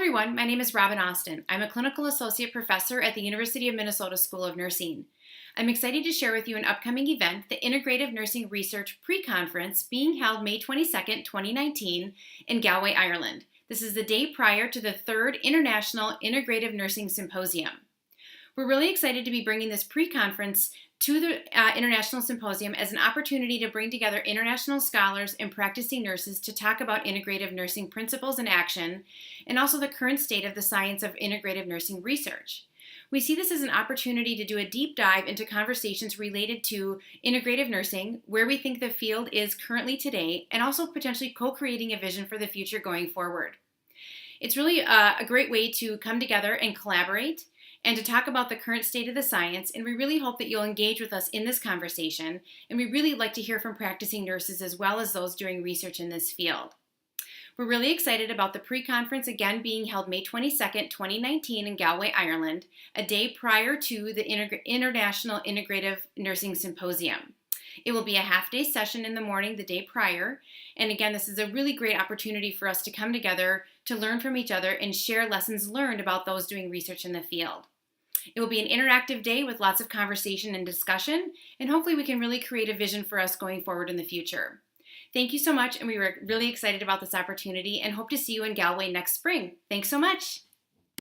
everyone, my name is Robin Austin. I'm a clinical associate professor at the University of Minnesota School of Nursing. I'm excited to share with you an upcoming event, the Integrative Nursing Research PreConference, being held May 22nd, 2019 in Galway, Ireland. This is the day prior to the third International Integrative Nursing Symposium. We're really excited to be bringing this pre-conference to the International Symposium as an opportunity to bring together international scholars and practicing nurses to talk about integrative nursing principles in action and also the current state of the science of integrative nursing research. We see this as an opportunity to do a deep dive into conversations related to integrative nursing, where we think the field is currently today, and also potentially co-creating a vision for the future going forward. It's really a great way to come together and collaborate and to talk about the current state of the science, and we really hope that you'll engage with us in this conversation, and we really like to hear from practicing nurses as well as those doing research in this field. We're really excited about the pre-conference again being held May 22nd, 2019 in Galway, Ireland, a day prior to the International Integrative Nursing Symposium. It will be a half-day session in the morning the day prior, and again, this is a really great opportunity for us to come together to learn from each other and share lessons learned about those doing research in the field. It will be an interactive day with lots of conversation and discussion, and hopefully we can really create a vision for us going forward in the future. Thank you so much, and we were really excited about this opportunity and hope to see you in Galway next spring. Thanks so much.